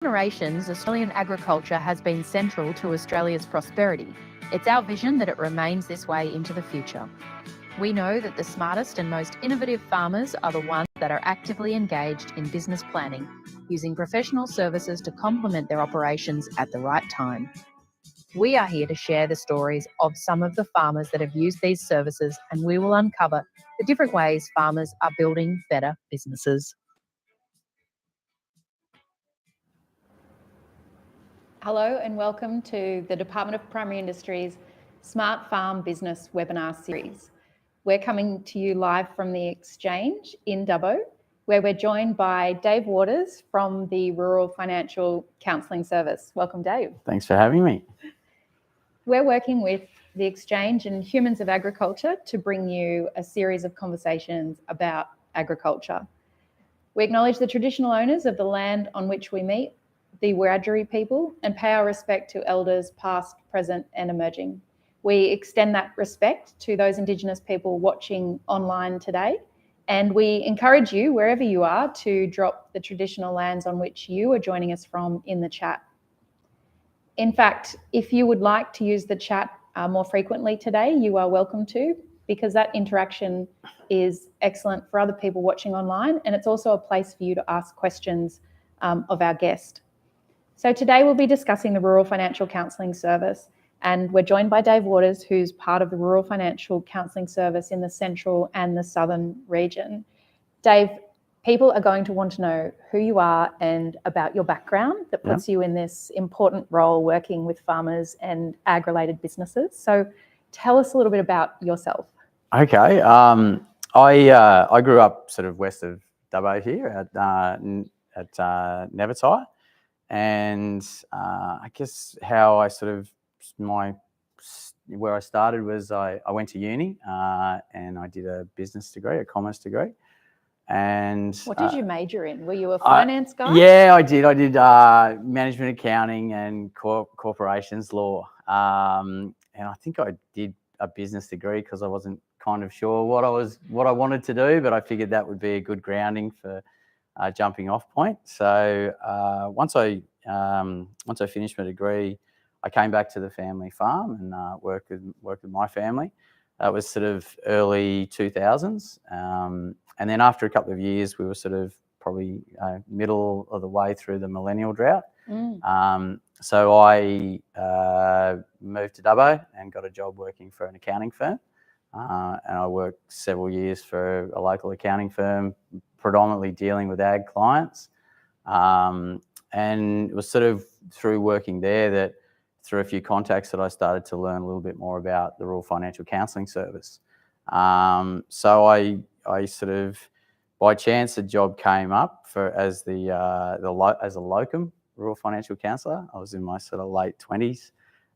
Generations, Australian agriculture has been central to Australia's prosperity. It's our vision that it remains this way into the future. We know that the smartest and most innovative farmers are the ones that are actively engaged in business planning, using professional services to complement their operations at the right time. We are here to share the stories of some of the farmers that have used these services, and we will uncover the different ways farmers are building better businesses. Hello and welcome to the Department of Primary Industries Smart Farm Business webinar series. We're coming to you live from the Exchange in Dubbo, where we're joined by Dave Waters from the Rural Financial Counselling Service. Welcome, Dave. Thanks for having me. We're working with the Exchange and Humans of Agriculture to bring you a series of conversations about agriculture. We acknowledge the traditional owners of the land on which we meet, the Wiradjuri people, and pay our respect to elders past, present and emerging. We extend that respect to those Indigenous people watching online today, and we encourage you, wherever you are, to drop the traditional lands on which you are joining us from in the chat. In fact, if you would like to use the chat more frequently today, you are welcome to, because that interaction is excellent for other people watching online, and it's also a place for you to ask questions of our guest. So today we'll be discussing the Rural Financial Counselling Service, and we're joined by Dave Waters, who's part of the Rural Financial Counselling Service in the Central and the Southern region. Dave, people are going to want to know who you are and about your background that puts you in this important role working with farmers and ag-related businesses. So tell us a little bit about yourself. Okay, I grew up sort of west of Dubbo here at Nevertire. And I guess how I where I started was I went to uni and I did a business degree, a commerce degree. And what did you major in? Were you a finance guy? Yeah, I did. I did management accounting and corporations law. And I think I did a business degree because I wasn't kind of sure what I wanted to do, but I figured that would be a good grounding for jumping off point. So once I finished my degree, I came back to the family farm and worked with my family. That was sort of early 2000s, and then after a couple of years, we were sort of probably middle of the way through the millennial drought. So I moved to Dubbo and got a job working for an accounting firm, and I worked several years for a local accounting firm, predominantly dealing with ag clients. And it was sort of through working there that, through a few contacts, that I started to learn a little bit more about the Rural Financial Counselling Service. So I sort of, by chance, a job came up as a locum Rural Financial Counsellor. I was in my sort of late 20s.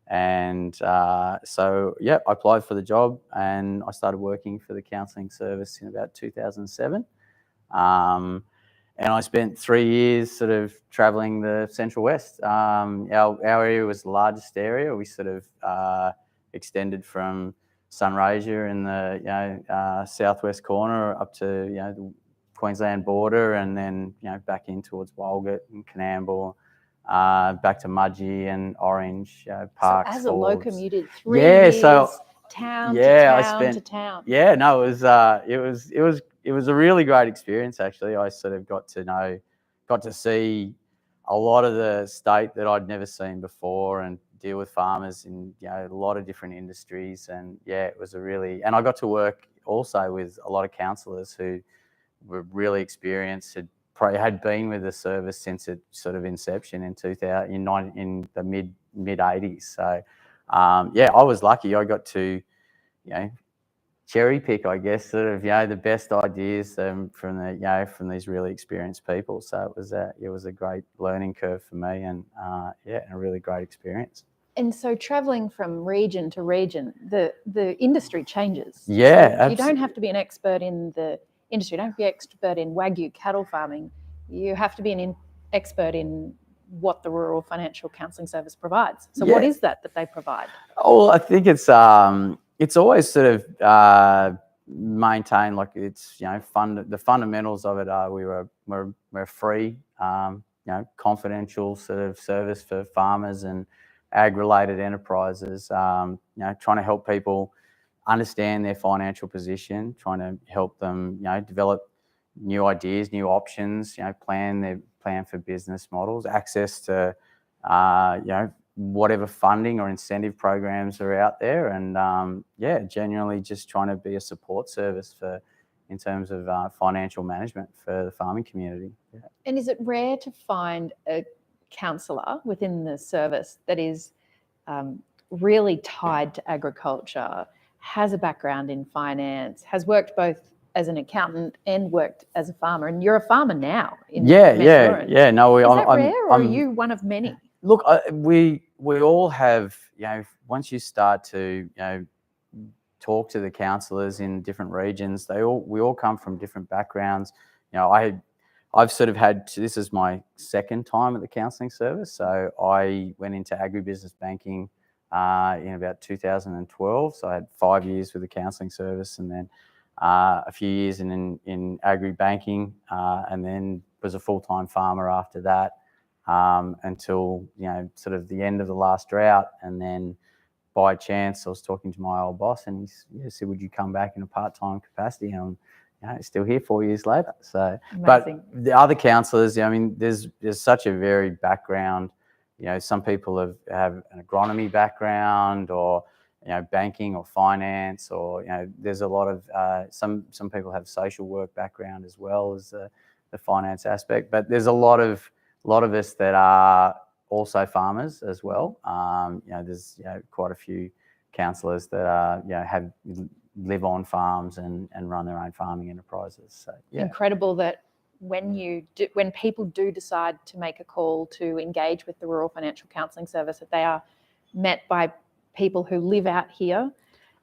And so, I applied for the job and I started working for the counselling service in about 2007. And I spent 3 years sort of travelling the Central West. Our area was the largest area. We sort of extended from Sunraysia in the southwest corner up to the Queensland border, and then back in towards Walgett and Canamble, back to Mudgee and Orange, Parks. So as a locum, you did 3 years, town to town. Yeah, no, it was a really great experience. Actually, I sort of got to see a lot of the state that I'd never seen before, and deal with farmers in a lot of different industries. And it was and I got to work also with a lot of counsellors who were really experienced, had been with the service since its sort of inception in the mid 80s. So I was lucky. I got to cherry pick, I guess, sort of the best ideas from these really experienced people. So it was a great learning curve for me, and a really great experience. And so travelling from region to region, the industry changes. Yeah, so you don't have to be an expert in the industry. You don't have to be an expert in Wagyu cattle farming. You have to be an expert in what the Rural Financial Counselling Service provides. So what is that they provide? Oh, I think it's always sort of maintained, like it's the fundamentals of it are we're free confidential sort of service for farmers and ag-related enterprises. Trying to help people understand their financial position, trying to help them, develop new ideas, new options, plan for business models, access to, whatever funding or incentive programs are out there, and genuinely just trying to be a support service in terms of financial management for the farming community. Yeah. And is it rare to find a counsellor within the service that is really tied to agriculture, has a background in finance, has worked both as an accountant and worked as a farmer, and you're a farmer now in Mendooran? Yeah. No, is that rare, or are you one of many? Look, we all have, once you start to, talk to the counsellors in different regions, we all come from different backgrounds. I've sort of this is my second time at the counselling service. So I went into agribusiness banking in about 2012. So I had 5 years with the counselling service, and then a few years in agri banking, and then was a full-time farmer after that, until sort of the end of the last drought. And then by chance I was talking to my old boss, and he said, would you come back in a part-time capacity? And I'm still here 4 years later. So amazing. But the other counsellors, there's such a varied background. Some people have an agronomy background, or banking or finance, or there's a lot of some people have social work background as well as the finance aspect. But there's a lot of us that are also farmers as well. There's quite a few counsellors that are live on farms and run their own farming enterprises. So incredible that when people do decide to make a call to engage with the Rural Financial Counselling Service, that they are met by people who live out here,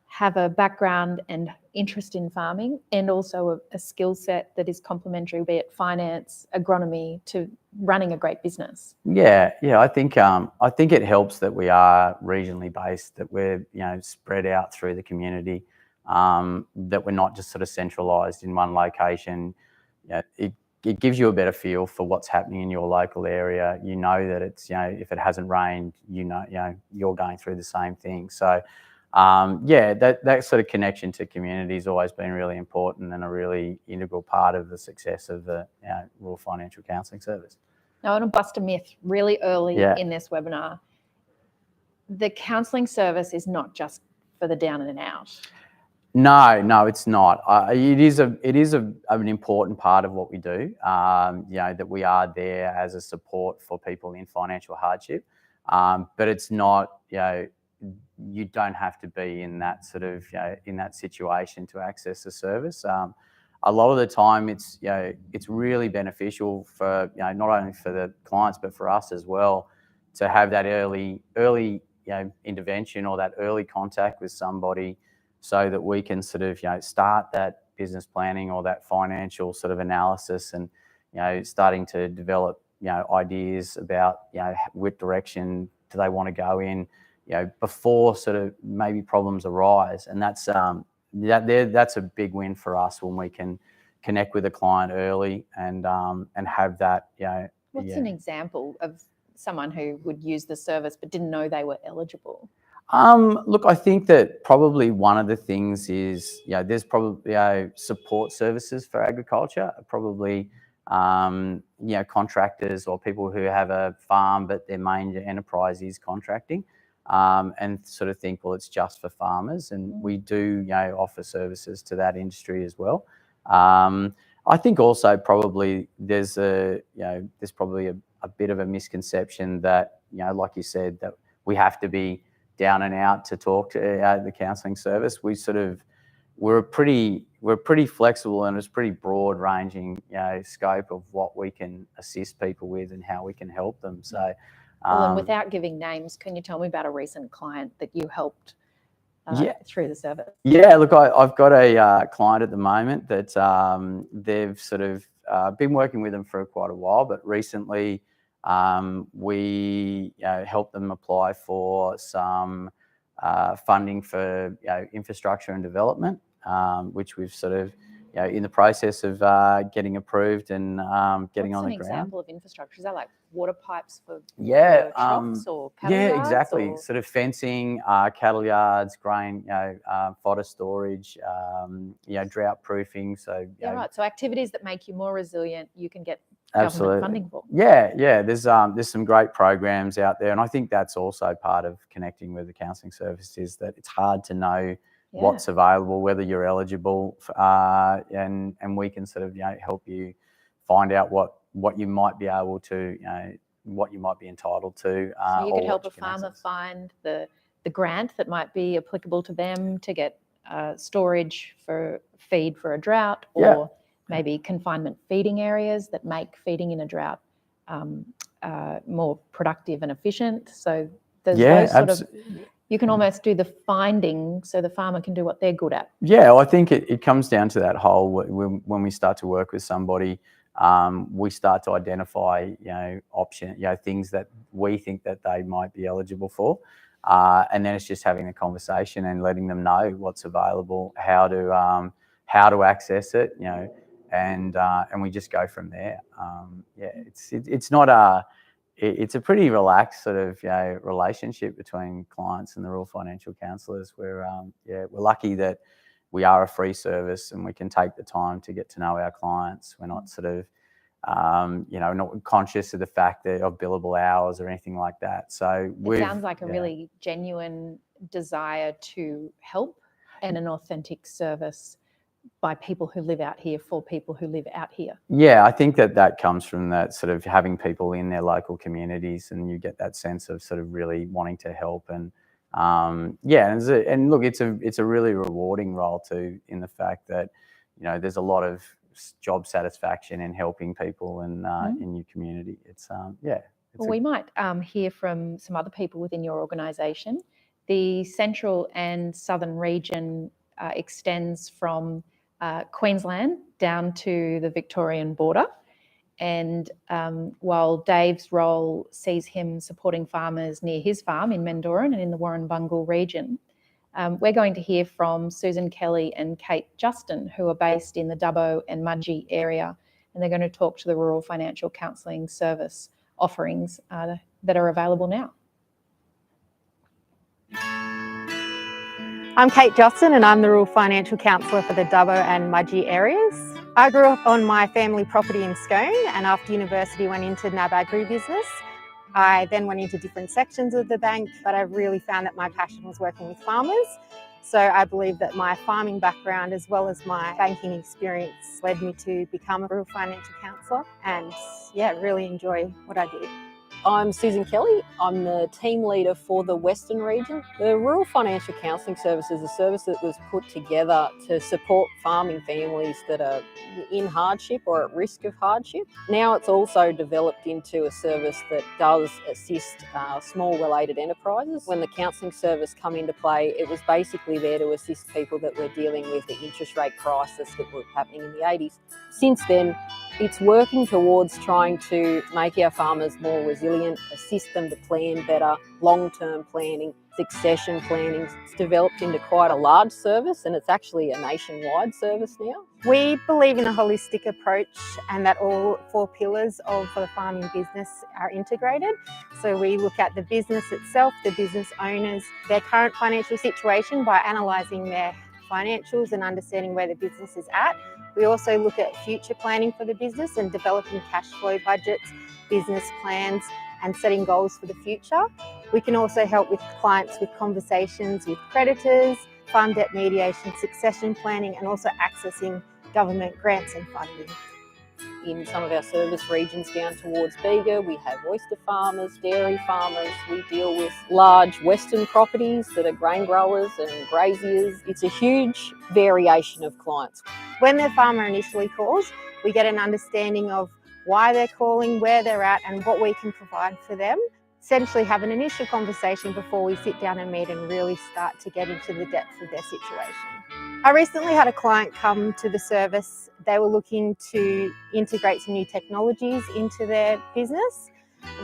have a background and interest in farming, and also a skill set that is complementary, be it finance, agronomy, to running a great business. Yeah. I think it helps that we are regionally based, that we're spread out through the community, that we're not just sort of centralised in one location. It gives you a better feel for what's happening in your local area. That it's if it hasn't rained, you're going through the same thing. So that sort of connection to community has always been really important and a really integral part of the success of the Rural Financial Counselling Service. Now, I want to bust a myth really early in this webinar. The counselling service is not just for the down and out. No, it's not. It is an important part of what we do. That we are there as a support for people in financial hardship, but it's not. You don't have to be in that sort of in that situation to access the service. A lot of the time, it's really beneficial for not only for the clients but for us as well, to have that early intervention or that early contact with somebody, so that we can sort of start that business planning or that financial sort of analysis, and starting to develop ideas about what direction do they want to go in, before sort of maybe problems arise. And that's a big win for us when we can connect with a client early and have that. What's an example of someone who would use the service but didn't know they were eligible? Look, I think that probably one of the things is, there's probably support services for agriculture, probably, contractors or people who have a farm but their main enterprise is contracting, and sort of think, well, it's just for farmers. And we do, offer services to that industry as well. I think also probably there's probably a bit of a misconception that, like you said, that we have to be down and out to talk to the counselling service. We're pretty flexible, and it's pretty broad ranging scope of what we can assist people with and how we can help them. So, and without giving names, can you tell me about a recent client that you helped through the service? Yeah, look, I've got a client at the moment that they've sort of been working with them for quite a while, but recently we helped them apply for some funding for infrastructure and development, which we've sort of in the process of getting approved and getting What's on an the ground. example of infrastructure? Is that like water pipes for shops or cattle yeah, yards? exactly. Or? Sort of fencing, cattle yards, grain, fodder storage, drought proofing. So Right. So activities that make you more resilient, you can get absolutely government funding for. Yeah. There's some great programs out there, and I think that's also part of connecting with the counselling service, is that it's hard to know what's available, whether you're eligible, and we can sort of help you find out what you might be able to what you might be entitled to. So you could help a can farmer access. find the grant that might be applicable to them to get storage for feed for a drought, or maybe confinement feeding areas that make feeding in a drought more productive and efficient. So there's those sort of, you can almost do the finding so the farmer can do what they're good at. Yeah, I think it comes down to that whole, when we start to work with somebody, we start to identify, things that we think that they might be eligible for. And then it's just having a conversation and letting them know what's available, how to access it, and we just go from there. It's not it's a pretty relaxed sort of relationship between clients and the Rural Financial Counsellors. We're lucky that we are a free service and we can take the time to get to know our clients. We're not sort of not conscious of the fact that of billable hours or anything like that. So it sounds like a really genuine desire to help and an authentic service by people who live out here for people who live out here. Yeah, I think that comes from that sort of having people in their local communities, and you get that sense of sort of really wanting to help. And and look, it's a really rewarding role too, in the fact that there's a lot of job satisfaction in helping people and in your community. We might hear from some other people within your organisation. The central and southern region extends from Queensland down to the Victorian border. And while Dave's role sees him supporting farmers near his farm in Mendooran and in the Warrnambool region, we're going to hear from Susan Kelly and Kate Justin, who are based in the Dubbo and Mudgee area, and they're going to talk to the Rural Financial Counselling Service offerings that are available now. I'm Kate Justin and I'm the Rural Financial Counsellor for the Dubbo and Mudgee areas. I grew up on my family property in Scone, and after university went into NAB agribusiness. I then went into different sections of the bank, but I really found that my passion was working with farmers. So I believe that my farming background as well as my banking experience led me to become a Rural Financial Counsellor, and really enjoy what I do. I'm Susan Kelly. I'm the team leader for the Western region. The Rural Financial Counselling Service is a service that was put together to support farming families that are in hardship or at risk of hardship. Now it's also developed into a service that does assist small related enterprises. When the counselling service come into play, it was basically there to assist people that were dealing with the interest rate crisis that was happening in the 80s. Since then, it's working towards trying to make our farmers more resilient, assist them to plan better, long-term planning, succession planning. It's developed into quite a large service, and it's actually a nationwide service now. We believe in a holistic approach and that all 4 pillars of the farming business are integrated. So we look at the business itself, the business owners, their current financial situation by analysing their financials and understanding where the business is at. We also look at future planning for the business and developing cash flow budgets, business plans, and setting goals for the future. We can also help with clients with conversations with creditors, farm debt mediation, succession planning, and also accessing government grants and funding. In some of our service regions down towards Bega, we have oyster farmers, dairy farmers. We deal with large Western properties that are grain growers and graziers. It's a huge variation of clients. When the farmer initially calls, we get an understanding of why they're calling, where they're at, and what we can provide for them. Essentially have an initial conversation before we sit down and meet and really start to get into the depth of their situation. I recently had a client come to the service. They were looking to integrate some new technologies into their business.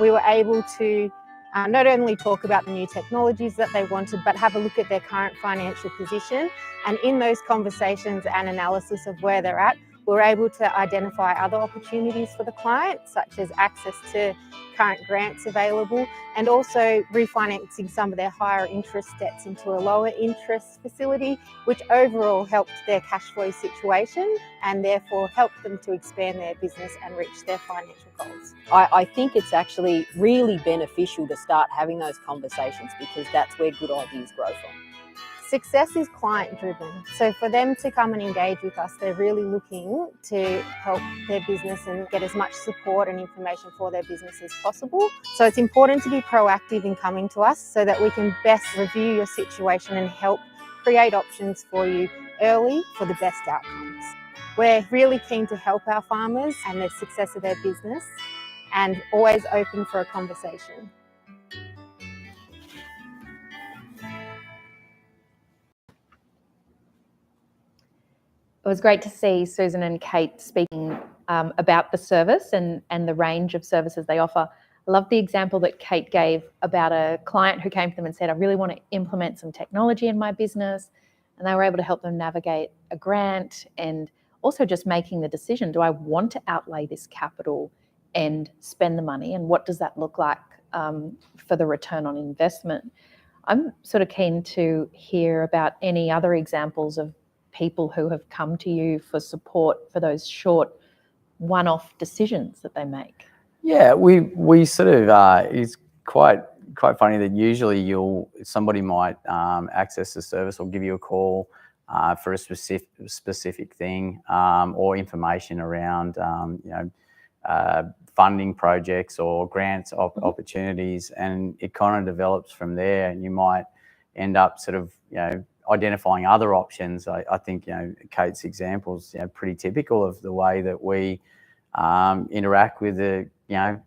We were able to Not only talk about the new technologies that they wanted, but have a look at their current financial position. And in those conversations and analysis of where they're at, we're able to identify other opportunities for the client, such as access to current grants available, and also refinancing some of their higher interest debts into a lower interest facility, which overall helped their cash flow situation and therefore helped them to expand their business and reach their financial goals. I think it's actually really beneficial to start having those conversations, because that's where good ideas grow from. Success is client driven. So for them to come and engage with us, they're really looking to help their business and get as much support and information for their business as possible. So it's important to be proactive in coming to us so that we can best review your situation and help create options for you early for the best outcomes. We're really keen to help our farmers and the success of their business, and always open for a conversation. It was great to see Susan and Kate speaking about the service and the range of services they offer. I love the example that Kate gave about a client who came to them and said, I really want to implement some technology in my business. And they were able to help them navigate a grant, and also just making the decision, do I want to outlay this capital and spend the money? And what does that look like for the return on investment? I'm sort of keen to hear about any other examples of people who have come to you for support for those short one-off decisions that they make. Yeah, we sort of it's quite funny that usually somebody might access the service or give you a call for a specific thing or information around funding projects or grants opportunities, and it kind of develops from there, and you might end up sort of identifying other options. I think Kate's example's pretty typical of the way that we interact with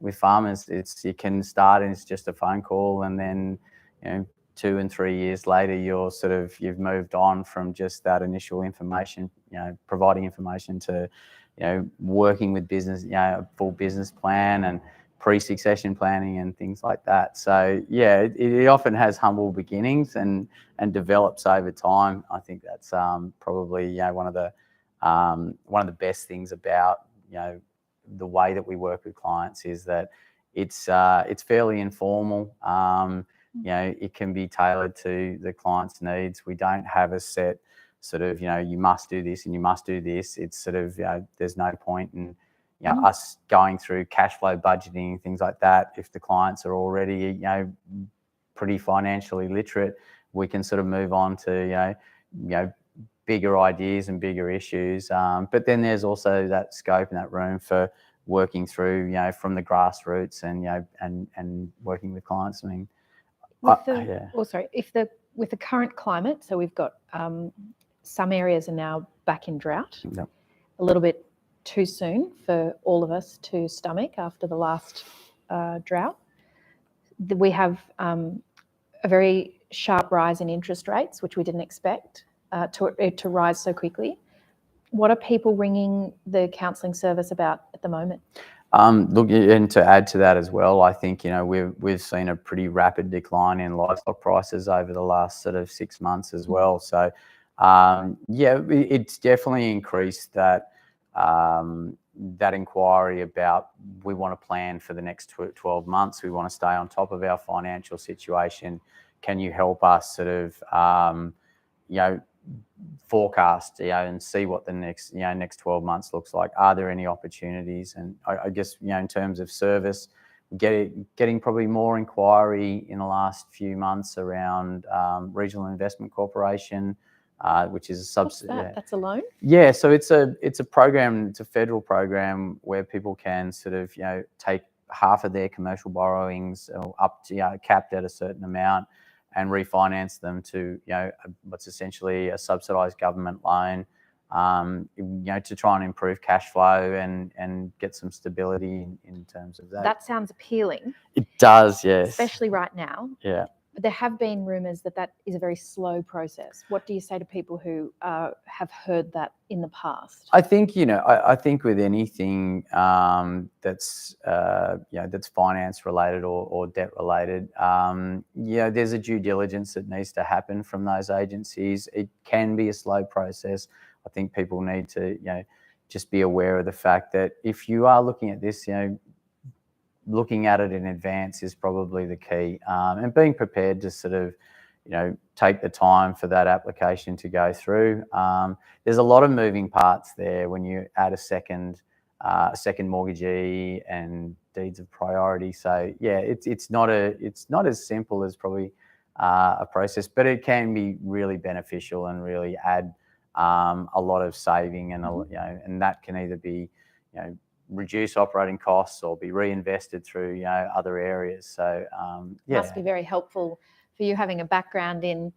with farmers. You can start and it's just a phone call, and then 2 and 3 years later you've moved on from just that initial information, providing information, to working with business, a full business plan and pre-succession planning and things like that. So yeah, it often has humble beginnings and develops over time. I think that's probably one of the best things about the way that we work with clients, is that it's fairly informal. It can be tailored to the client's needs. We don't have a set sort of you must do this and you must do this. It's sort of there's no point in us going through cash flow budgeting and things like that. If the clients are already pretty financially literate, we can sort of move on to bigger ideas and bigger issues. But then there's also that scope and that room for working through from the grassroots and working with clients. I mean, with the current climate, so we've got some areas are now back in drought. Yep. A little bit too soon for all of us to stomach after the last drought. We have a very sharp rise in interest rates, which we didn't expect to rise so quickly. What are people ringing the counselling service about at the moment? Look, and to add to that as well, I think we've seen a pretty rapid decline in livestock prices over the last sort of 6 months as well. So it's definitely increased that inquiry about, we want to plan for the next 12 months. We want to stay on top of our financial situation. Can you help us sort of forecast and see what the next 12 months looks like? Are there any opportunities? And I guess in terms of service, getting probably more inquiry in the last few months around Regional Investment Corporation, which is a subsidy. That's a loan? Yeah, so it's a program. It's a federal program where people can sort of take half of their commercial borrowings up to capped at a certain amount, and refinance them to what's essentially a subsidised government loan, to try and improve cash flow and get some stability in terms of that. That sounds appealing. It does, yes. Especially right now. Yeah. But there have been rumours that is a very slow process. What do you say to people who have heard that in the past? I think, I think with anything that's that's finance related or debt related, there's a due diligence that needs to happen from those agencies. It can be a slow process. I think people need to, just be aware of the fact that if you are looking at this, looking at it in advance is probably the key, and being prepared to sort of, take the time for that application to go through. There's a lot of moving parts there when you add a second mortgagee and deeds of priority. So yeah, it's not as simple as probably a process, but it can be really beneficial and really add a lot of saving, and and that can either be reduce operating costs or be reinvested through other areas. So must be very helpful for you having a background in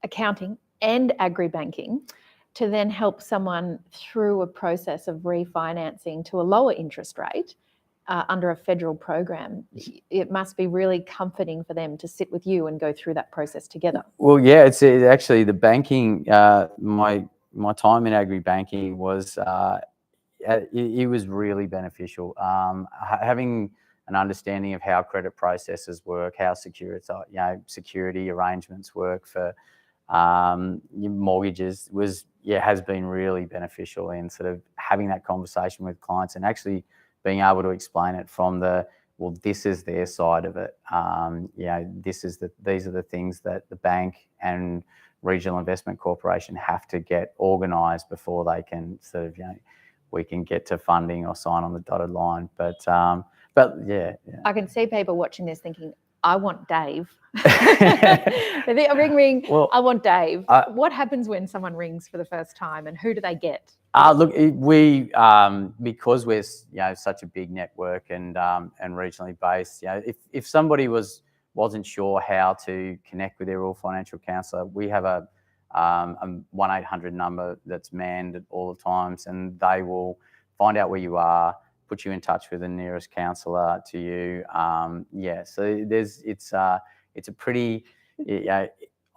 accounting and agri-banking to then help someone through a process of refinancing to a lower interest rate under a federal program. It must be really comforting for them to sit with you and go through that process together. Well, yeah, it's actually the banking. My time in agri-banking was it was really beneficial. Having an understanding of how credit processes work, how security arrangements work for mortgages has been really beneficial in sort of having that conversation with clients and actually being able to explain it from this is their side of it. These are the things that the bank and Regional Investment Corporation have to get organised before they can sort of, we can get to funding or sign on the dotted line. But yeah. I can see people watching this thinking, I want Dave. They think, ring. Well, I want Dave. What happens when someone rings for the first time, and who do they get? Look, we because we're such a big network and regionally based. If somebody wasn't sure how to connect with their rural financial counsellor, we have a 1-800 number that's manned at all the times, and they will find out where you are, put you in touch with the nearest counsellor to you. So it's a pretty.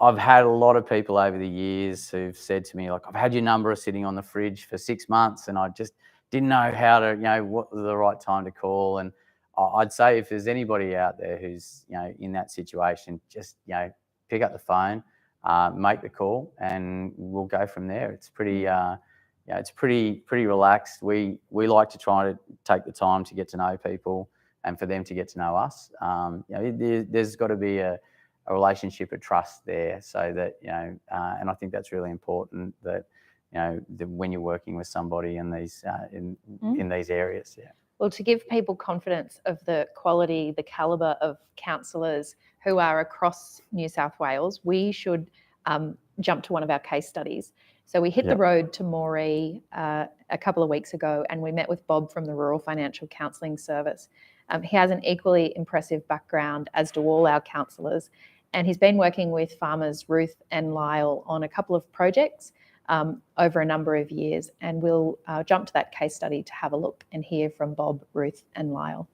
I've had a lot of people over the years who've said to me, like, I've had your number sitting on the fridge for 6 months, and I just didn't know how to, what was the right time to call. And I'd say if there's anybody out there who's in that situation, just pick up the phone, make the call, and we'll go from there. It's pretty. It's pretty relaxed. We like to try to take the time to get to know people and for them to get to know us. There's got to be a relationship of trust there, so that and I think that's really important. That when you're working with somebody in these in these areas, yeah. Well, to give people confidence of the quality, the calibre of counsellors who are across New South Wales, we should jump to one of our case studies. So we hit the road to Moree a couple of weeks ago, and we met with Bob from the Rural Financial Counselling Service. He has an equally impressive background, as do all our counsellors, and he's been working with farmers Ruth and Lyle on a couple of projects over a number of years, and we'll jump to that case study to have a look and hear from Bob, Ruth and Lyle.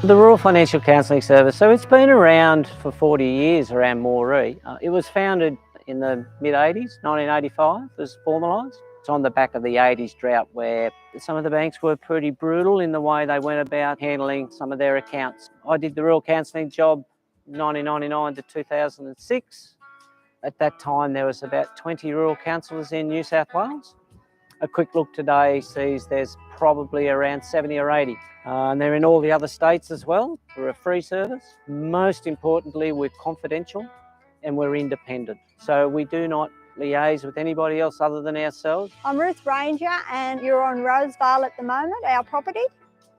The Rural Financial Counselling Service, so it's been around for 40 years around Moree. It was founded in the mid-80s, 1985, it was formalised. It's on the back of the 80s drought where some of the banks were pretty brutal in the way they went about handling some of their accounts. I did the rural counselling job 1999 to 2006. At that time there was about 20 rural counsellors in New South Wales. A quick look today sees there's probably around 70 or 80. And they're in all the other states as well. We're a free service. Most importantly, we're confidential and we're independent. So we do not liaise with anybody else other than ourselves. I'm Ruth Ranger, and you're on Rosevale at the moment, our property.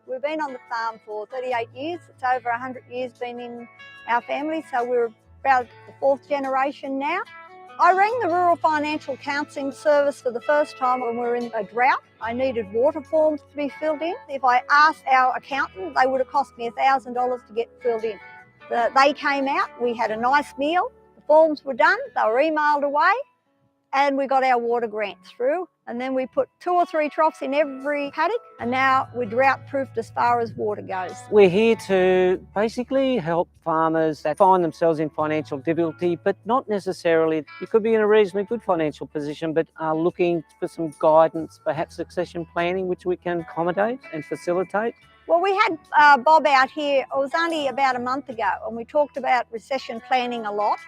We've been on the farm for 38 years. It's over 100 years been in our family, so we're about the 4th generation now. I rang the Rural Financial Counselling Service for the first time when we were in a drought. I needed water forms to be filled in. If I asked our accountant, they would have cost me $1,000 to get filled in. They came out, we had a nice meal, the forms were done, they were emailed away, and we got our water grant through. And then we put 2 or 3 troughs in every paddock, and now we're drought proofed as far as water goes. We're here to basically help farmers that find themselves in financial difficulty, but not necessarily. You could be in a reasonably good financial position, but are looking for some guidance, perhaps succession planning, which we can accommodate and facilitate. Well, we had Bob out here, it was only about a month ago, and we talked about recession planning a lot.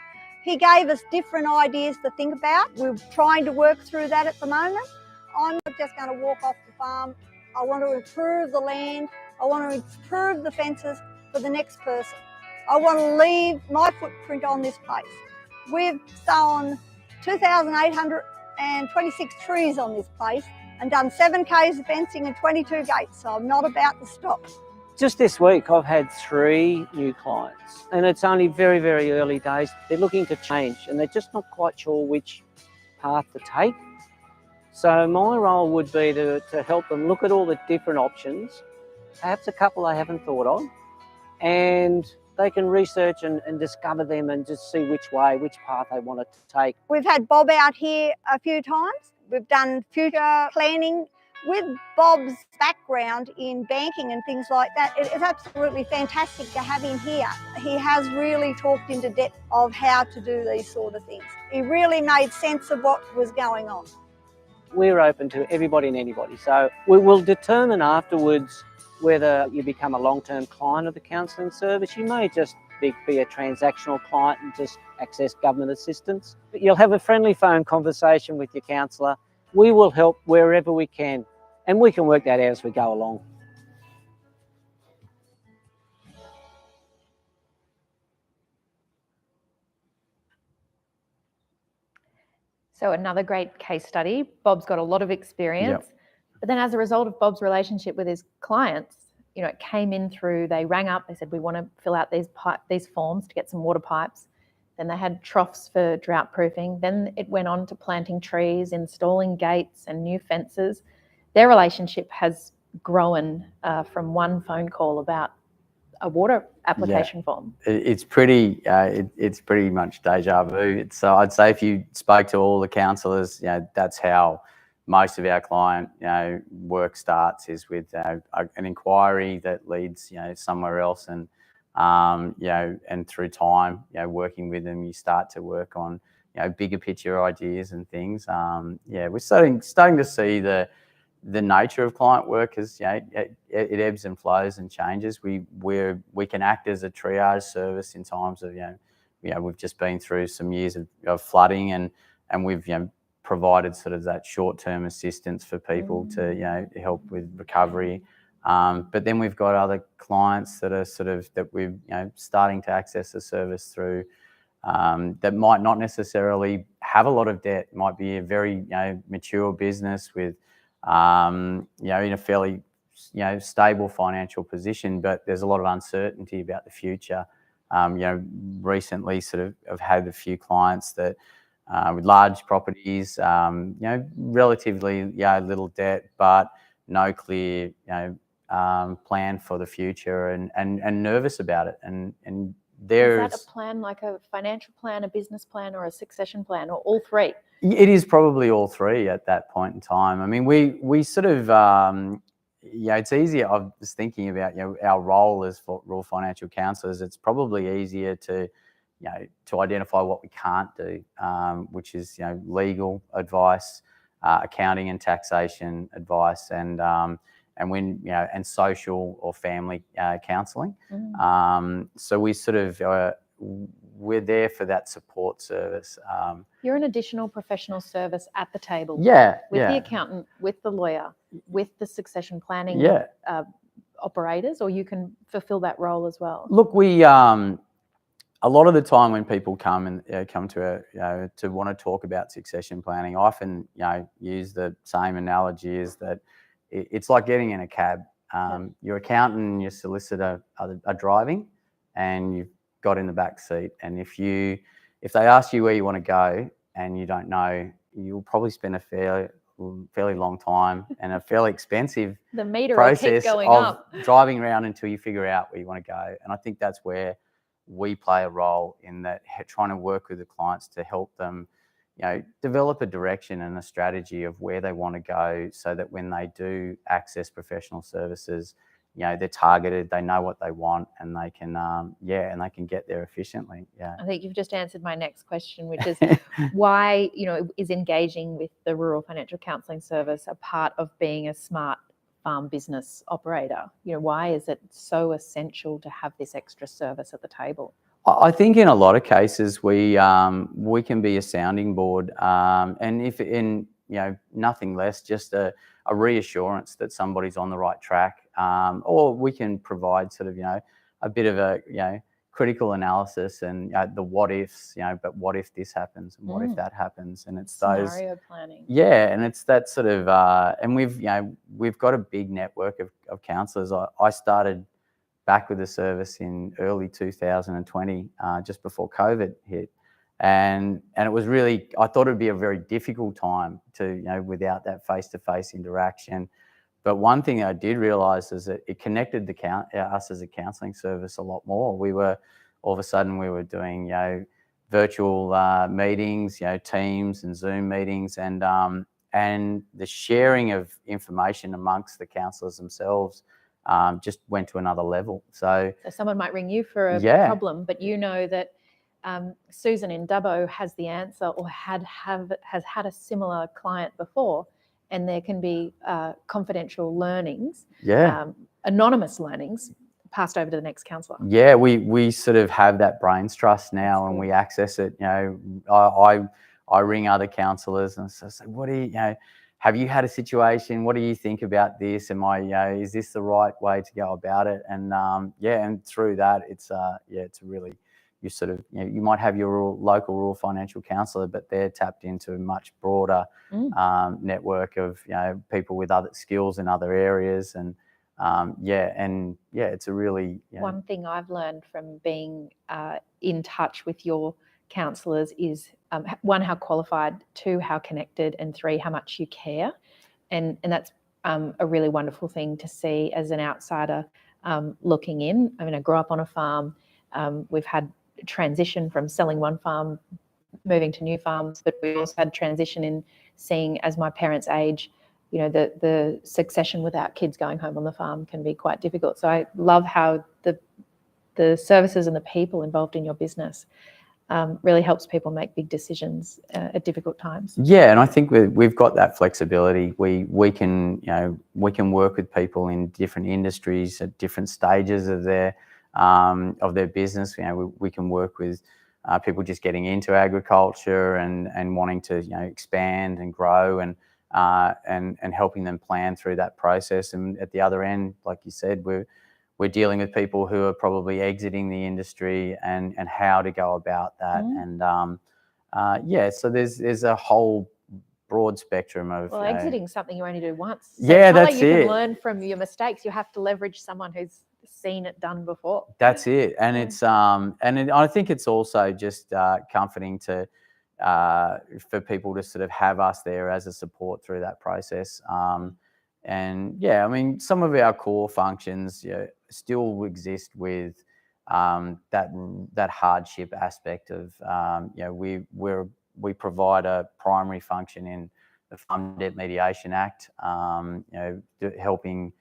He gave us different ideas to think about. We're trying to work through that at the moment. I'm not just going to walk off the farm. I want to improve the land. I want to improve the fences for the next person. I want to leave my footprint on this place. We've sown 2,826 trees on this place and done 7 k's of fencing and 22 gates, so I'm not about to stop. Just this week, I've had 3 new clients, and it's only very, very early days. They're looking to change, and they're just not quite sure which path to take. So my role would be to help them look at all the different options, perhaps a couple they haven't thought of, and they can research and discover them and just see which path they want it to take. We've had Bob out here a few times. We've done future planning. With Bob's background in banking and things like that, it is absolutely fantastic to have him here. He has really talked into depth of how to do these sort of things. He really made sense of what was going on. We're open to everybody and anybody, so we will determine afterwards whether you become a long-term client of the counselling service. You may just be a transactional client and just access government assistance. But you'll have a friendly phone conversation with your counsellor. We will help wherever we can, and we can work that out as we go along. So another great case study. Bob's got a lot of experience, but then as a result of Bob's relationship with his clients, you know, it came in through, they rang up, they said, we want to fill out these forms to get some water pipes. Then they had troughs for drought proofing. Then it went on to planting trees, installing gates and new fences. Their relationship has grown from one phone call about a water application form. It's pretty much deja vu. So I'd say if you spoke to all the counsellors, you know, that's how most of our client, you know, work starts, is with an inquiry that leads, you know, somewhere else, and you know, and through time, you know, working with them, you start to work on, you know, bigger picture ideas and things. Yeah, we're starting to see the nature of client work as, you know, it ebbs and flows and changes. We can act as a triage service in times of, you know, we've just been through some years of flooding, and we've, you know, provided sort of that short-term assistance for people to, you know, help with recovery. But then we've got other clients that are that we're, you know, starting to access the service through, that might not necessarily have a lot of debt. It might be a very, you know, mature business with, you know, in a fairly, you know, stable financial position, but there's a lot of uncertainty about the future. You know, recently I've had a few clients that with large properties, you know, relatively, yeah, little debt, but no clear, you know, plan for the future, and nervous about it. And there's... Is that a plan, like a financial plan, a business plan, or a succession plan, or all 3? It is probably all 3 at that point in time. I mean, we sort of, yeah, it's easier. I was thinking about, you know, our role as rural financial counsellors. It's probably easier to, you know, to identify what we can't do, which is, you know, legal advice, accounting and taxation advice, and when, you know, and social or family counselling. So we sort of we're there for that support service. You're an additional professional service at the table. Yeah, with the accountant, with the lawyer, with the succession planning operators, or you can fulfil that role as well. Look, we a lot of the time when people come to you know, to want to talk about succession planning, I often, you know, use the same analogy, is that it's like getting in a cab. Your accountant and your solicitor are driving, and you've got in the back seat. And if they ask you where you want to go and you don't know, you'll probably spend a fairly long time and a fairly expensive process of driving around until you figure out where you want to go. And I think that's where we play a role in that, trying to work with the clients to help them, develop a direction and a strategy of where they want to go, so that when they do access professional services, they're targeted, they know what they want, and they can, and they can get there efficiently. Yeah. I think you've just answered my next question, which is why, is engaging with the Rural Financial Counselling Service a part of being a smart farm business operator? Why is it so essential to have this extra service at the table? I think in a lot of cases we can be a sounding board, and if in nothing less, just a reassurance that somebody's on the right track, or we can provide sort of a bit of a critical analysis and the what ifs, but what if this happens and what if that happens, and it's scenario planning. Yeah, and it's that sort of and we've got a big network of counsellors. I started back with the service in early 2020, just before COVID hit. And it was really, I thought it'd be a very difficult time to, without that face-to-face interaction. But one thing I did realise is that it connected us as a counselling service a lot more. All of a sudden we were doing, virtual meetings, Teams and Zoom meetings, and the sharing of information amongst the counsellors themselves just went to another level. So someone might ring you for a problem, but that Susan in Dubbo has the answer, or has had a similar client before, and there can be confidential learnings, anonymous learnings, passed over to the next counsellor. Yeah, we sort of have that brains trust now, and we access it. I ring other counsellors and say, what do you, have you had a situation? What do you think about this? Is this the right way to go about it? And and through that, it's really, you sort of, you might have your local rural financial counsellor, but they're tapped into a much broader network of people with other skills in other areas, and it's a really One thing I've learned from being in touch with your counsellors is 1, how qualified, 2, how connected, and 3, how much you care, and that's a really wonderful thing to see as an outsider looking in. I mean, I grew up on a farm. We've had transition from selling one farm, moving to new farms, but we also had transition in seeing, as my parents age, the succession without kids going home on the farm can be quite difficult. So I love how the services and the people involved in your business really helps people make big decisions at difficult times. Yeah, and I think we've got that flexibility. We can work with people in different industries at different stages of their business. We can work with people just getting into agriculture and wanting to expand and grow, and helping them plan through that process. And at the other end, like you said, we're dealing with people who are probably exiting the industry and how to go about that. And so there's a whole broad spectrum of exiting something you only do once. So that's like you it. Can learn from your mistakes. You have to leverage someone who's seen it done before. That's it. And it's I think it's also just comforting to for people to sort of have us there as a support through that process. I mean, some of our core functions still exist with that hardship aspect of we provide a primary function in the Farm Debt Mediation Act, helping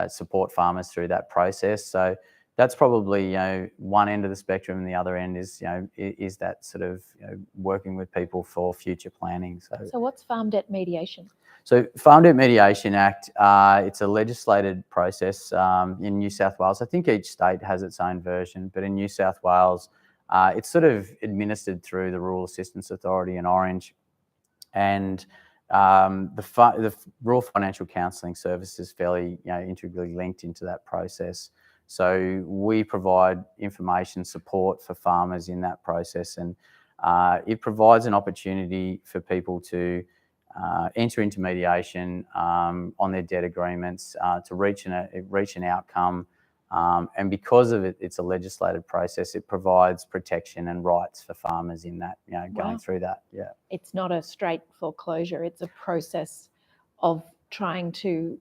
support farmers through that process. So that's probably one end of the spectrum, and the other end is that sort of working with people for future planning. So what's farm debt mediation? So Farm Debt Mediation Act, it's a legislated process in New South Wales. I think each state has its own version, but in New South Wales, it's sort of administered through the Rural Assistance Authority in Orange, and the Rural Financial Counselling Service is fairly integrally linked into that process. So we provide information support for farmers in that process, and it provides an opportunity for people to enter into mediation on their debt agreements to reach an outcome. And because of it, it's a legislated process. It provides protection and rights for farmers in that, going through that. Yeah, it's not a straight foreclosure. It's a process of trying to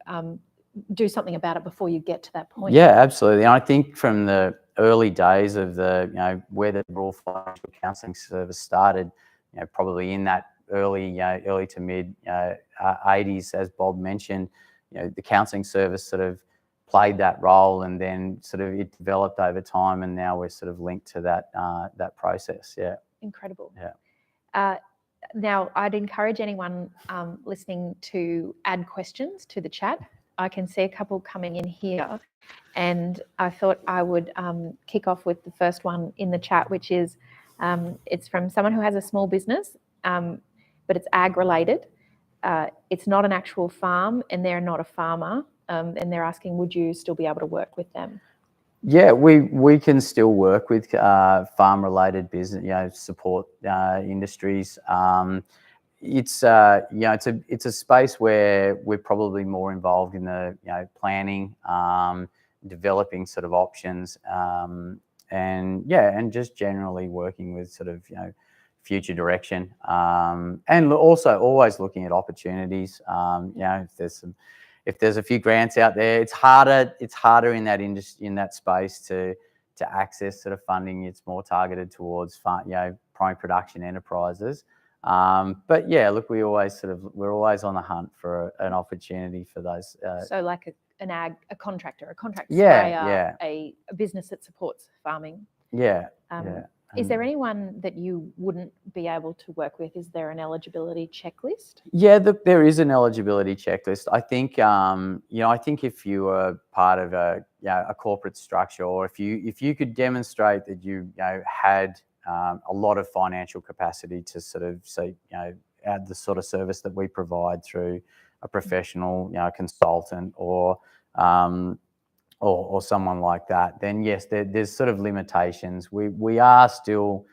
do something about it before you get to that point. Yeah, absolutely. And I think from the early days of where the Rural Financial Counselling Service started, probably in that early to mid 80s, as Bob mentioned, the counselling service sort of played that role, and then sort of it developed over time, and now we're sort of linked to that process. Yeah. Incredible. Yeah. Now, I'd encourage anyone listening to add questions to the chat. I can see a couple coming in here, and I thought I would kick off with the first one in the chat, which is it's from someone who has a small business, but it's ag related. It's not an actual farm, and they're not a farmer, and they're asking, would you still be able to work with them? Yeah, we can still work with farm-related business, support industries. It's it's a space where we're probably more involved in the planning, developing sort of options, and just generally working with sort of future direction, and also always looking at opportunities. If there's a few grants out there, it's harder in that industry, in that space to access sort of funding. It's more targeted towards prime production enterprises. But yeah, look, we're always on the hunt for an opportunity for those. So like a contractor Yeah, sprayer, a business that supports farming. Yeah. Is there anyone that you wouldn't be able to work with? Is there an eligibility checklist? Yeah, there is an eligibility checklist. I think, I think if you were part of a corporate structure, or if you could demonstrate that you had a lot of financial capacity to sort of add the sort of service that we provide through a professional, consultant or someone like that, then yes, there's sort of limitations. We are still,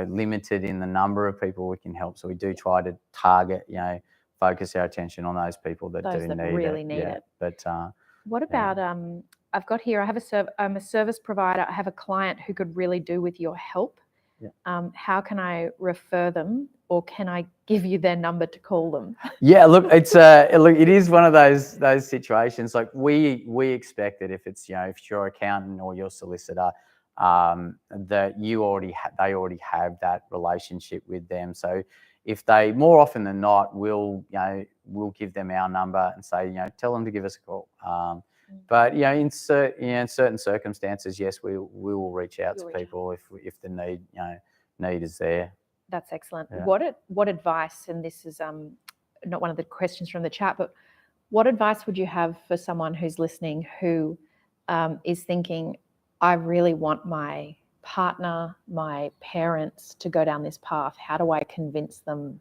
limited in the number of people we can help. So we do try to target, focus our attention on those people that really need it. But what about I've got here. I'm a service provider. I have a client who could really do with your help. Yeah. How can I refer them, or can I give you their number to call them? Yeah, look, it is one of those situations. Like we expect that if it's if your accountant or your solicitor, that they already have that relationship with them. So if they, more often than not, we'll give them our number and say tell them to give us a call. But in certain circumstances, yes, we will reach out to people if the need is there. That's excellent. Yeah. What advice, and this is not one of the questions from the chat, but what advice would you have for someone who's listening who is thinking, I really want my partner, my parents to go down this path? How do I convince them?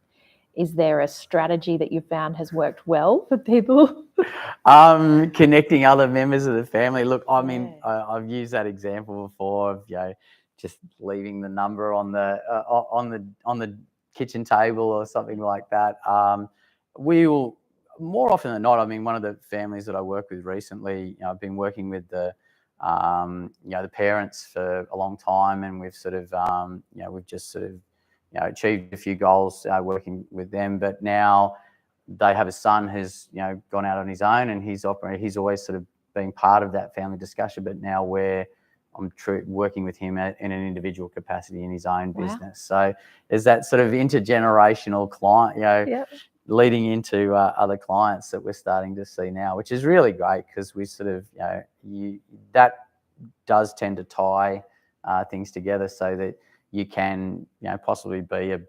Is there a strategy that you found has worked well for people? Connecting other members of the family. Look, I mean, I've used that example before of just leaving the number on the kitchen table or something like that. We will, more often than not, I mean, one of the families that I work with recently, I've been working with the parents for a long time, and we've sort of we've just sort of achieved a few goals working with them. But now they have a son who's gone out on his own, and he's always sort of been part of that family discussion. But now I'm working with him in an individual capacity in his own business. So there's that sort of intergenerational client, leading into other clients that we're starting to see now, which is really great, because we sort of, that does tend to tie things together so that you can, possibly be in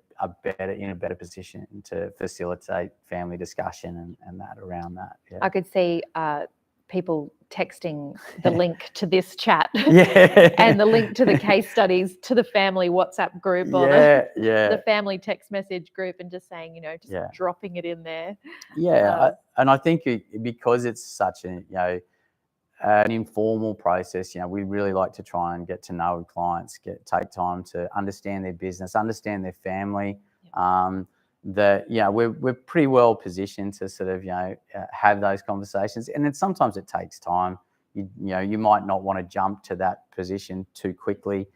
a better position to facilitate family discussion and that around that. Yeah. I could see people texting the link to this chat and the link to the case studies to the family WhatsApp group or the family text message group, and just saying, dropping it in there. And I think because it's such an informal process, we really like to try and get to know clients, take time to understand their business, understand their family. We're pretty well positioned to sort of have those conversations, and then sometimes it takes time. You might not want to jump to that position too quickly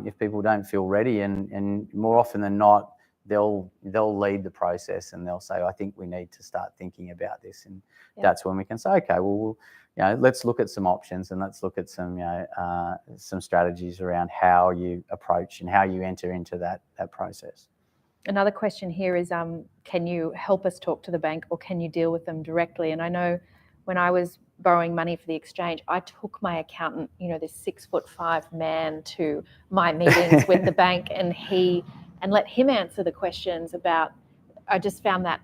if people don't feel ready, and more often than not, they'll lead the process and they'll say, I think we need to start thinking about this, and that's when we can say, okay, well, let's look at some options, and let's look at some strategies around how you approach and how you enter into that process. Another question here is, can you help us talk to the bank, or can you deal with them directly? And I know when I was borrowing money for the exchange, I took my accountant, this 6'5" man, to my meetings with the bank, and let him answer the questions about. I just found that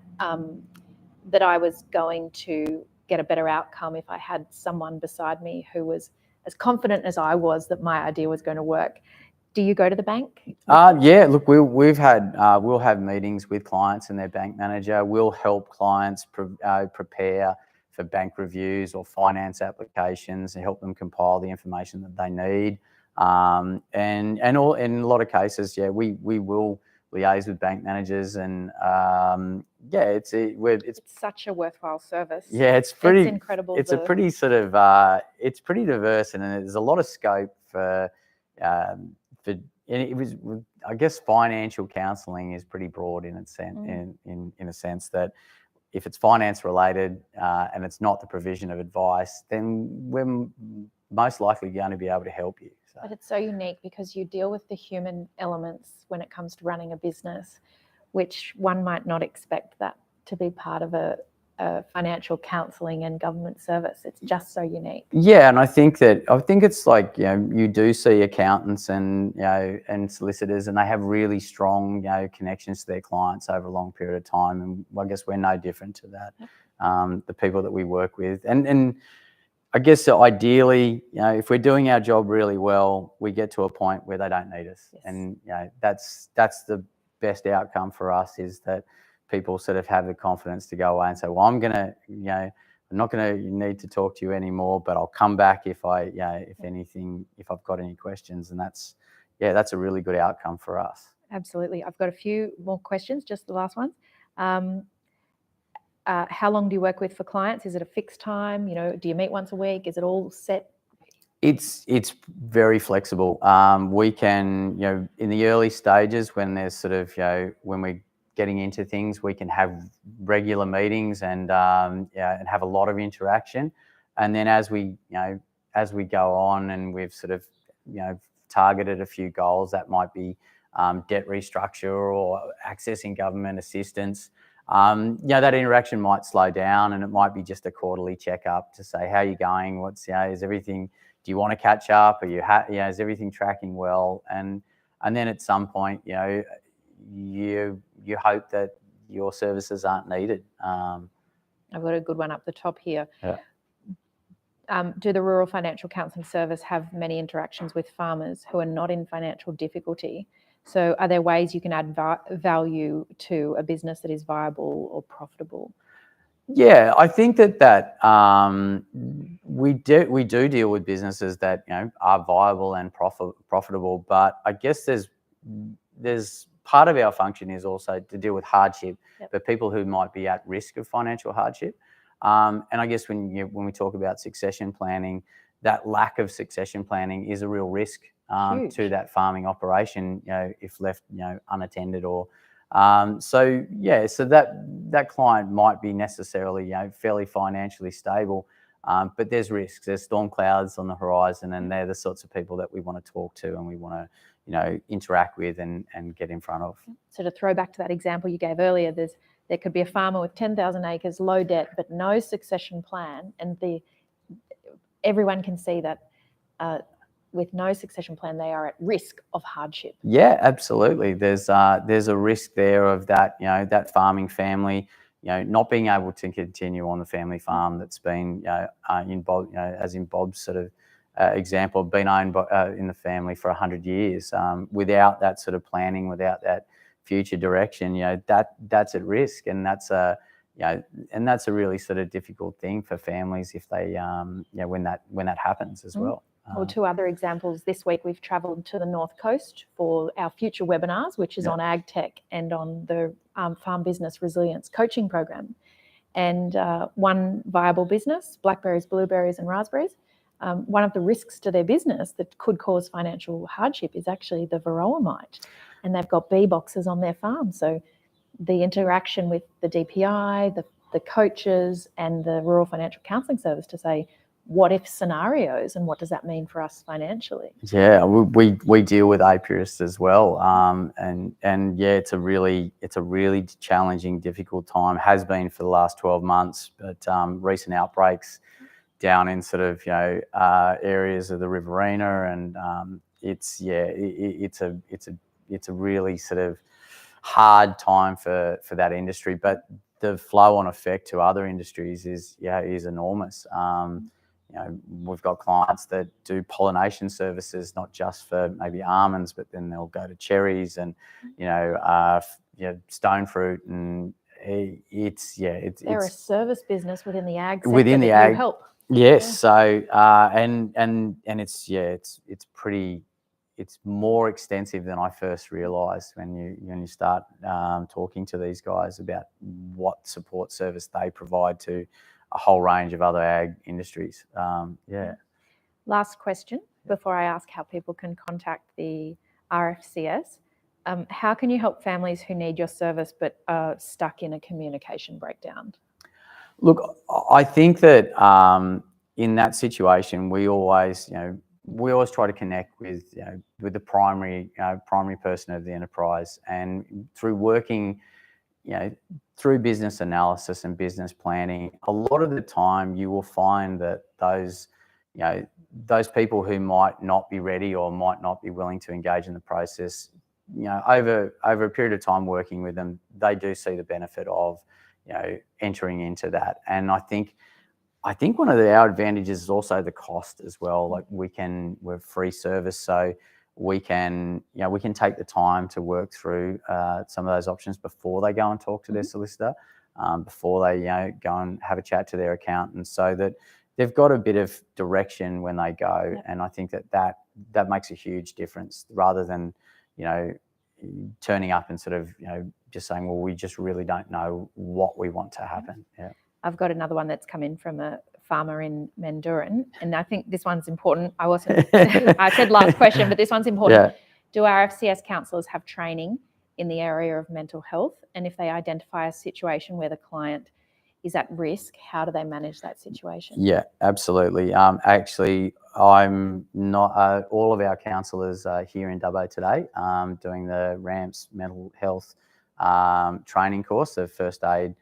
that I was going to get a better outcome if I had someone beside me who was as confident as I was that my idea was going to work. Do you go to the bank? Yeah, look, we'll have meetings with clients and their bank manager. We'll help clients prepare for bank reviews or finance applications and help them compile the information that they need. And in a lot of cases, yeah, we will liaise with bank managers, and it's such a worthwhile service. Yeah, it's incredible. It's a pretty sort of it's pretty diverse, and there's a lot of scope for. I guess financial counselling is pretty broad in its sense, in a sense that if it's finance related and it's not the provision of advice, then we're most likely going to be able to help you. So. But it's so unique because you deal with the human elements when it comes to running a business, which one might not expect that to be part of a financial counselling and government service. It's just so unique. Yeah, and I think it's like, you do see accountants and and solicitors, and they have really strong connections to their clients over a long period of time, and I guess we're no different to that. The people that we work with, and I guess ideally, if we're doing our job really well, we get to a point where they don't need us, and that's the best outcome for us, is that people sort of have the confidence to go away and say, well, I'm not going to need to talk to you anymore, but I'll come back if I've got any questions. And that's a really good outcome for us. Absolutely. I've got a few more questions, just the last ones. How long do you work with for clients? Is it a fixed time? Do you meet once a week? Is it all set? It's very flexible. We can, in the early stages, when there's sort of, when we're getting into things, we can have regular meetings and have a lot of interaction. And then as we go on and we've sort of, targeted a few goals, that might be debt restructure or accessing government assistance, that interaction might slow down, and it might be just a quarterly checkup to say, how are you going? Is everything, do you want to catch up? Are you is everything tracking well? And then at some point, you hope that your services aren't needed. I've got a good one up the top here. Yeah. Do the Rural Financial Counselling Service have many interactions with farmers who are not in financial difficulty? So are there ways you can add value to a business that is viable or profitable? Yeah, I think that we do deal with businesses that are viable and profitable, but I guess there's part of our function is also to deal with hardship, but people who might be at risk of financial hardship. And I guess when we talk about succession planning, that lack of succession planning is a real risk to that farming operation, if left unattended or. So that client might be necessarily fairly financially stable, but there's risks. There's storm clouds on the horizon, and they're the sorts of people that we want to talk to and we want to interact with and get in front of. So to throw back to that example you gave earlier, there could be a farmer with 10,000 acres, low debt, but no succession plan, and everyone can see that with no succession plan, they are at risk of hardship. Yeah, absolutely. There's a risk there of that, that farming family, not being able to continue on the family farm that's been, as in Bob's sort of example, been owned in the family for 100 years, without that sort of planning, without that future direction, that's at risk, and that's a really sort of difficult thing for families if they, when that happens as well. Or two other examples. This week we've travelled to the North Coast for our future webinars, which is on ag tech and on the farm business resilience coaching program. And one viable business, blackberries, blueberries and raspberries, one of the risks to their business that could cause financial hardship is actually the varroa mite. And they've got bee boxes on their farm. So the interaction with the DPI, the coaches and the Rural Financial Counselling Service to say, what if scenarios, and what does that mean for us financially? Yeah, we deal with apiarists as well, and yeah, it's a really challenging, difficult time. Has been for the last 12 months, but recent outbreaks down in sort of areas of the Riverina, and it's a really sort of hard time for that industry, but the flow on effect to other industries is enormous. We've got clients that do pollination services, not just for maybe almonds, but then they'll go to cherries and stone fruit, and They're a service business within the ag sector within the that ag. you help. Yes, Yeah. so it's more extensive than I first realised when you start talking to these guys about what support service they provide to a whole range of other ag industries. Last question before I ask how people can contact the RFCS. How can you help families who need your service but are stuck in a communication breakdown? Look, I think that in that situation, we always try to connect with the primary person of the enterprise, and through working, through business analysis and business planning, a lot of the time you will find that those people who might not be ready or might not be willing to engage in the process, over a period of time working with them, they do see the benefit of entering into that. And I think one of our advantages is also the cost as well. Like we're free service, so we can take the time to work through some of those options before they go and talk to their solicitor, before they go and have a chat to their accountant, so that they've got a bit of direction when they go. Yep. And I think that makes a huge difference, rather than turning up and sort of just saying, well, we just really don't know what we want to happen. Yeah. I've got another one that's come in from a farmer in Mendooran, and I think this one's important. I said last question, but this one's important. Yeah. Do RFCS counsellors have training in the area of mental health? And if they identify a situation where the client is at risk, how do they manage that situation? Yeah, absolutely. Actually, I'm not. All of our counsellors are here in Dubbo today, doing the RAMPS mental health training course of first aid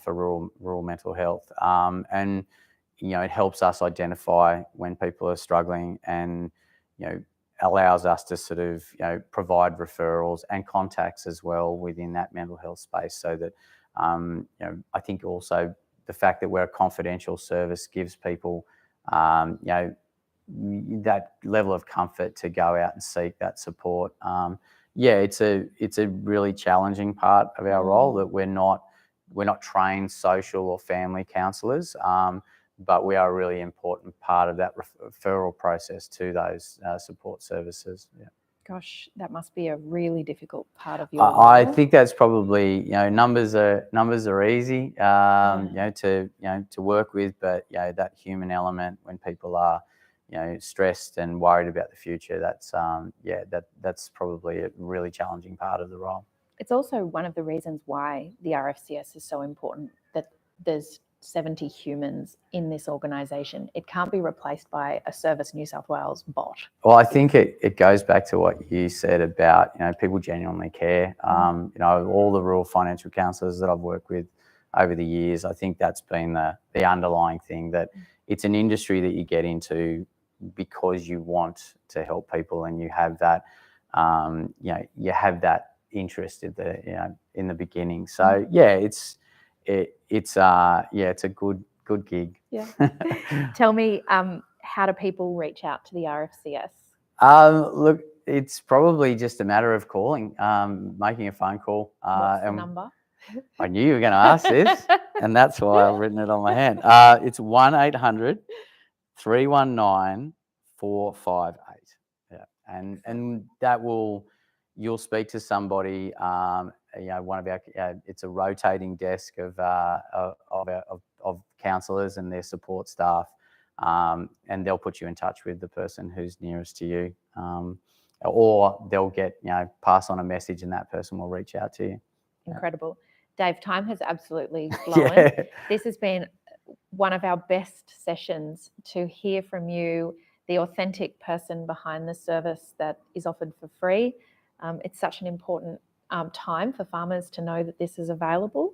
for rural mental health, and it helps us identify when people are struggling, and allows us to sort of provide referrals and contacts as well within that mental health space, so that I think also the fact that we're a confidential service gives people that level of comfort to go out and seek that support. It's a really challenging part of our role, that we're not trained social or family counsellors, but we are a really important part of that referral process to those support services. Yeah. Gosh, that must be a really difficult part of your role. I think that's probably, numbers are easy, to work with, but that human element when people are, stressed and worried about the future, that's probably a really challenging part of the role. It's also one of the reasons why the RFCS is so important, that there's 70 humans in this organisation. It can't be replaced by a Service New South Wales bot. Well, I think it goes back to what you said about, people genuinely care. All the rural financial counsellors that I've worked with over the years, I think that's been the underlying thing, that it's an industry that you get into because you want to help people, and you have that, you have that interest in the beginning. So it's a good gig. Yeah. Tell me, how do people reach out to the RFCS? Look, it's probably just a matter of calling, making a phone call. What's the number? I knew you were going to ask this, and that's why I've written it on my hand. It's 1-800-319-458. Yeah, and that you'll speak to somebody. One of our, it's a rotating desk of counsellors and their support staff, and they'll put you in touch with the person who's nearest to you, or they'll get pass on a message, and that person will reach out to you. Incredible. Dave, time has absolutely flown. Yeah. This has been one of our best sessions to hear from you, the authentic person behind the service that is offered for free. It's such an important time for farmers to know that this is available.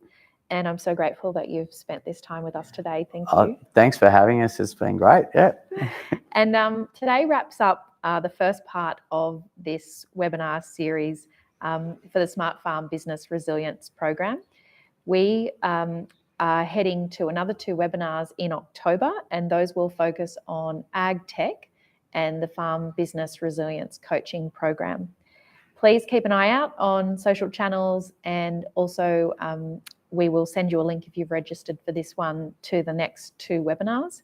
And I'm so grateful that you've spent this time with us today. Thank you. Thanks for having us. It's been great. Yeah. And today wraps up the first part of this webinar series for the Smart Farm Business Resilience Program. We are heading to another 2 webinars in October, and those will focus on ag tech and the Farm Business Resilience Coaching Program. Please keep an eye out on social channels, and also we will send you a link if you've registered for this one to the next 2 webinars.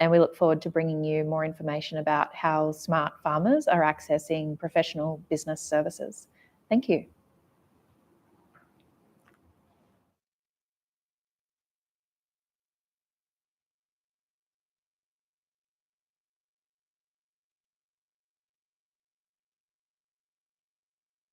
And we look forward to bringing you more information about how smart farmers are accessing professional business services. Thank you.